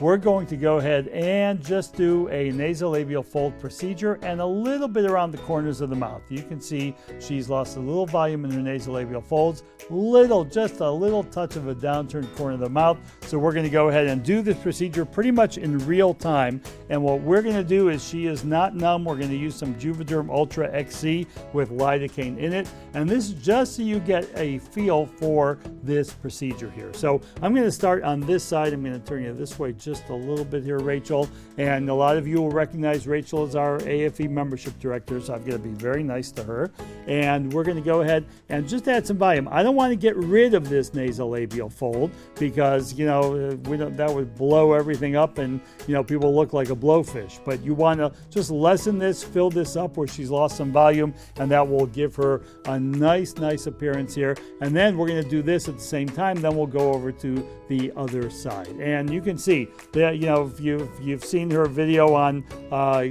we're going to go ahead and just do a nasolabial fold procedure and a little bit around the corners of the mouth. You can see she's lost a little volume in her nasolabial folds, just a little touch of a downturned corner of the mouth. So we're going to go ahead and do this procedure pretty much in real time. And what we're going to do is, she is not numb. We're going to use some Juvederm Ultra XC with lidocaine in it. And this is just so you get a feel for this procedure here. So I'm going to start on this side. I'm going to turn you this way just a little bit here, Rachel. And a lot of you will recognize Rachel as our AAFE membership director, so I'm going to be very nice to her. And we're going to go ahead and just add some volume. I don't want to get rid of this nasolabial fold because, that would blow everything up and, people look like a blowfish. But you want to just lessen this, fill this up where she's lost some volume, and that will give her a nice appearance here. And then we're going to do this at the same time. Then we'll go over to the other side. And you can see that, if you've seen her video on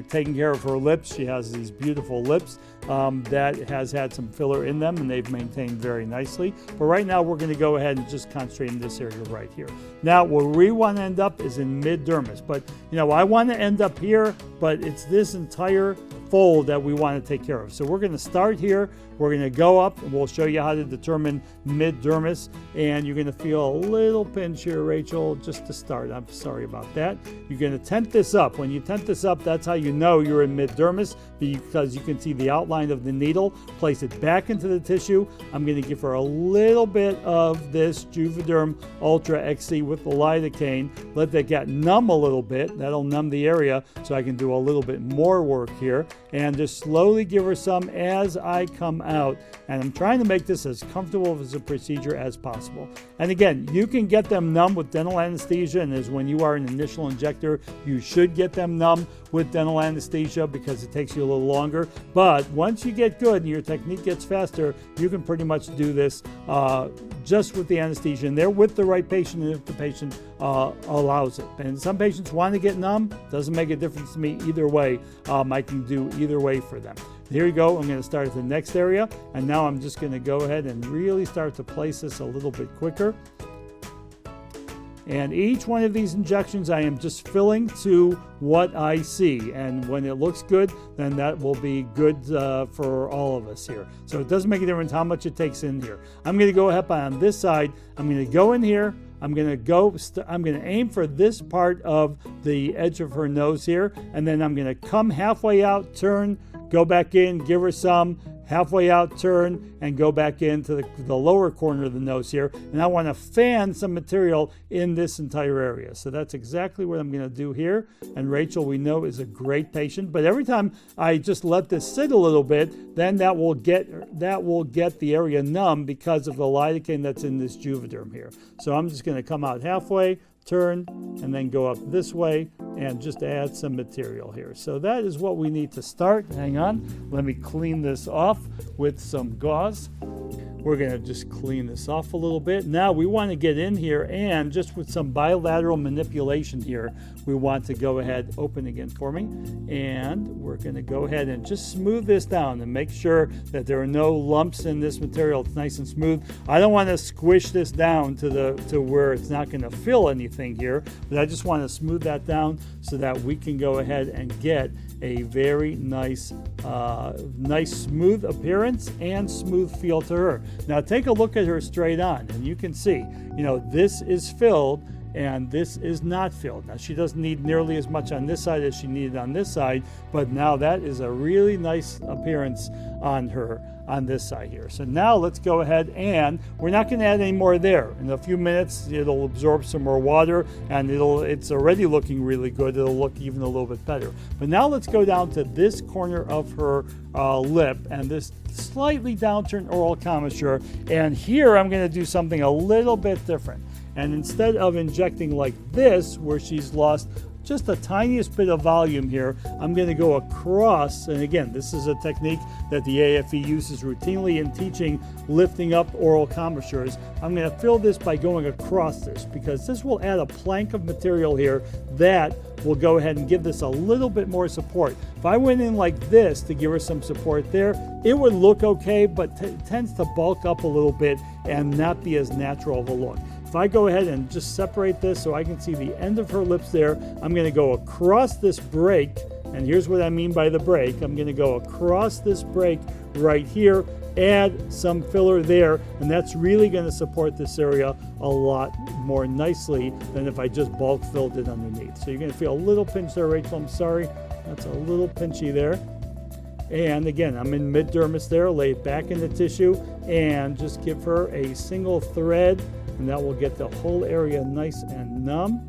taking care of her lips, she has these beautiful lips that has had some filler in them, and they've maintained very nicely. But right now we're going to go ahead and just concentrate in this area right here. Now where we want to end up is in mid-dermis, but I want to end up here, but it's this entire fold that we want to take care of. So we're going to start here. We're going to go up, and we'll show you how to determine mid-dermis. And you're going to feel a little pinch here, Rachel, just to start. I'm sorry about that. You're going to tent this up. When you tent this up, that's how you know you're in mid-dermis, because you can see the outline of the needle. Place it back into the tissue. I'm going to give her a little bit of this Juvederm Ultra XC with the lidocaine. Let that get numb a little bit. That'll numb the area so I can do a little bit more work here. And just slowly give her some as I come out. And I'm trying to make this as comfortable as a procedure as possible. And again, you can get them numb with dental anesthesia, and as when you are an initial injector, you should get them numb with dental anesthesia because it takes you a little longer. But once you get good and your technique gets faster, you can pretty much do this just with the anesthesia, and they're with the right patient if the patient allows it. And some patients want to get numb. Doesn't make a difference to me either way. I can do either way for them. Here you go. I'm going to start at the next area, and now I'm just going to go ahead and really start to place this a little bit quicker. And each one of these injections, I am just filling to what I see. And when it looks good, then that will be good for all of us here. So it doesn't make a difference how much it takes in here. I'm going to go ahead on this side. I'm going to go in here. I'm going to aim for this part of the edge of her nose here. And then I'm going to come halfway out, turn, go back in, give her some, halfway out, turn, and go back into the lower corner of the nose here. And I want to fan some material in this entire area. So that's exactly what I'm going to do here. And Rachel, we know, is a great patient. But every time I just let this sit a little bit, then that will get the area numb because of the lidocaine that's in this Juvederm here. So I'm just going to come out halfway, turn, and then go up this way and just add some material here. So that is what we need to start. Hang on, let me clean this off with some gauze. We're going to just clean this off a little bit. Now we want to get in here, and just with some bilateral manipulation here, we want to go ahead, open again for me, and we're going to go ahead and just smooth this down and make sure that there are no lumps in this material. It's nice and smooth. I don't want to squish this down to where it's not going to fill anything here, but I just want to smooth that down so that we can go ahead and get a very nice smooth appearance and smooth feel to her. Now take a look at her straight on, and you can see, this is filled and this is not filled. Now she doesn't need nearly as much on this side as she needed on this side, but now that is a really nice appearance on her on this side here. So now let's go ahead, and we're not going to add any more there. In a few minutes it'll absorb some more water, and it's already looking really good. It'll look even a little bit better. But now let's go down to this corner of her lip and this slightly downturned oral commissure, and here I'm going to do something a little bit different. And instead of injecting like this, where she's lost just the tiniest bit of volume here, I'm going to go across. And again, this is a technique that the AAFE uses routinely in teaching lifting up oral commissures. I'm going to fill this by going across this, because this will add a plank of material here that will go ahead and give this a little bit more support. If I went in like this to give her some support there, it would look okay, but tends to bulk up a little bit and not be as natural of a look. If if I go ahead and just separate this so I can see the end of her lips there, I'm going to go across this break, and here's what I mean by the break. I'm going to go across this break right here, add some filler there, and that's really going to support this area a lot more nicely than if I just bulk filled it underneath. So you're going to feel a little pinch there, Rachel. I'm sorry. That's a little pinchy there. And again, I'm in mid-dermis there. Lay it back in the tissue and just give her a single thread, and that will get the whole area nice and numb.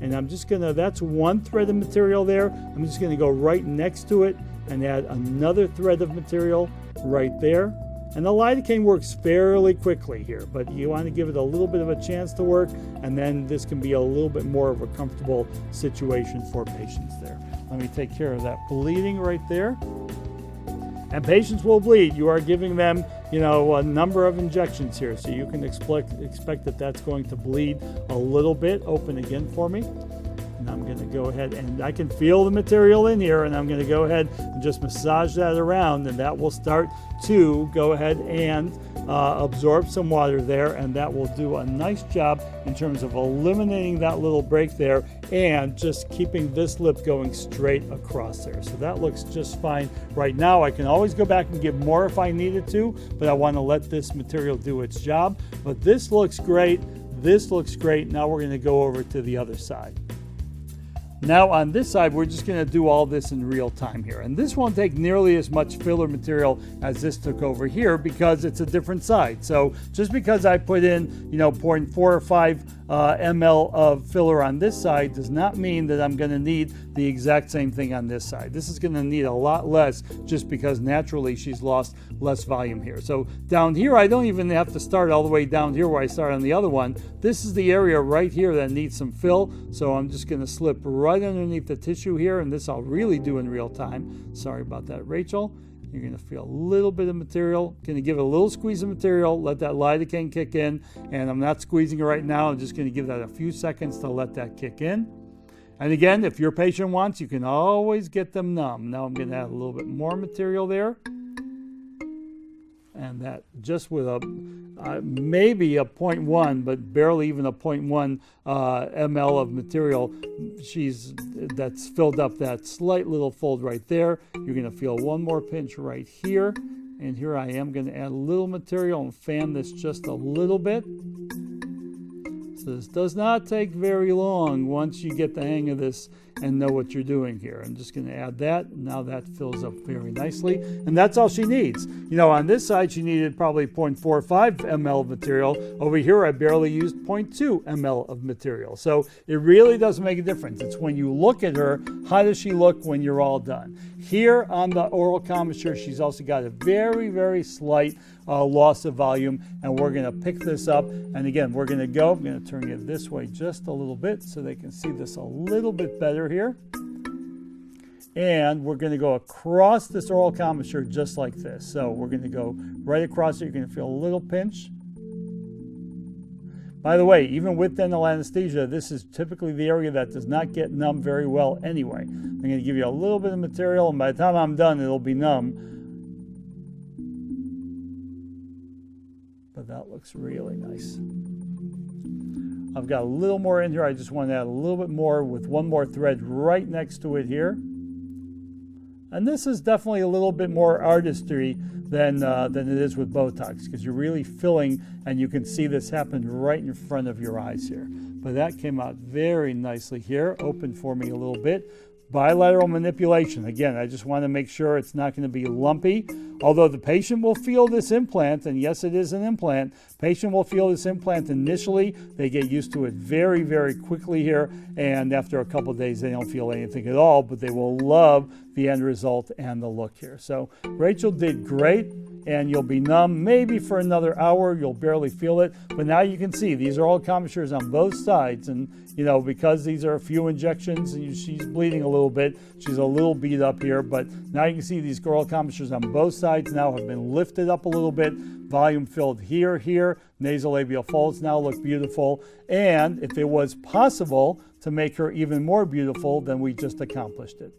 And I'm just gonna, that's one thread of material there. I'm just gonna go right next to it and add another thread of material right there. And the lidocaine works fairly quickly here, but you want to give it a little bit of a chance to work, and then this can be a little bit more of a comfortable situation for patients there. Let me take care of that bleeding right there. And patients will bleed. You are giving them, you know, a number of injections here, so you can expect that that's going to bleed a little bit. Open again for me. And I'm going to go ahead, and I can feel the material in here, and I'm going to go ahead and just massage that around, and that will start to go ahead and absorb some water there, and that will do a nice job in terms of eliminating that little break there and just keeping this lip going straight across there. So that looks just fine right now. I can always go back and give more if I needed to, but I want to let this material do its job. But this looks great. This looks great. Now we're going to go over to the other side. Now on this side, we're just going to do all this in real time here. And this won't take nearly as much filler material as this took over here because it's a different side. So just because I put in, 0.4 or 5 ml of filler on this side does not mean that I'm going to need the exact same thing on this side. This is going to need a lot less just because naturally she's lost less volume here. So down here, I don't even have to start all the way down here where I start on the other one. This is the area right here that needs some fill. So I'm just going to slip right underneath the tissue here, and this I'll really do in real time. Sorry about that, Rachel. You're going to feel a little bit of material. Going to give it a little squeeze of material, let that lidocaine kick in, and I'm not squeezing it right now. I'm just going to give that a few seconds to let that kick in. And again, if your patient wants, you can always get them numb. Now I'm going to add a little bit more material there. And that just with a maybe a 0.1, but barely even a 0.1 ml of material, that's filled up that slight little fold right there. You're going to feel one more pinch right here. And here I am going to add a little material and fan this just a little bit. So this does not take very long once you get the hang of this and know what you're doing here. I'm just going to add that. Now that fills up very nicely. And that's all she needs. On this side, she needed probably 0.45 ml of material. Over here, I barely used 0.2 ml of material. So it really does make a difference. It's when you look at her, how does she look when you're all done? Here on the oral commissure, she's also got a very, very slight loss of volume, and we're going to pick this up. And again, I'm going to turn it this way just a little bit so they can see this a little bit better here. And we're going to go across this oral commissure just like this. So we're going to go right across it. You're going to feel a little pinch. By the way, even with dental anesthesia, this is typically the area that does not get numb very well anyway. I'm going to give you a little bit of material, and by the time I'm done, it'll be numb. But that looks really nice. I've got a little more in here. I just want to add a little bit more with one more thread right next to it here. And this is definitely a little bit more artistry than it is with Botox, because you're really filling, and you can see this happen right in front of your eyes here. But that came out very nicely here. Open for me a little bit. Bilateral manipulation. Again, I just want to make sure it's not going to be lumpy. Although the patient will feel this implant, and yes, it is an implant, patient will feel this implant initially. They get used to it very, very quickly here, and after a couple of days, they don't feel anything at all, but they will love the end result and the look here. So Rachel did great, and you'll be numb maybe for another hour. You'll barely feel it, but now you can see these are all commissures on both sides, and because these are a few injections, and she's bleeding a little bit, she's a little beat up here, but now you can see these oral commissures on both sides now have been lifted up a little bit, volume filled here, nasolabial folds now look beautiful, and if it was possible to make her even more beautiful, then we just accomplished it.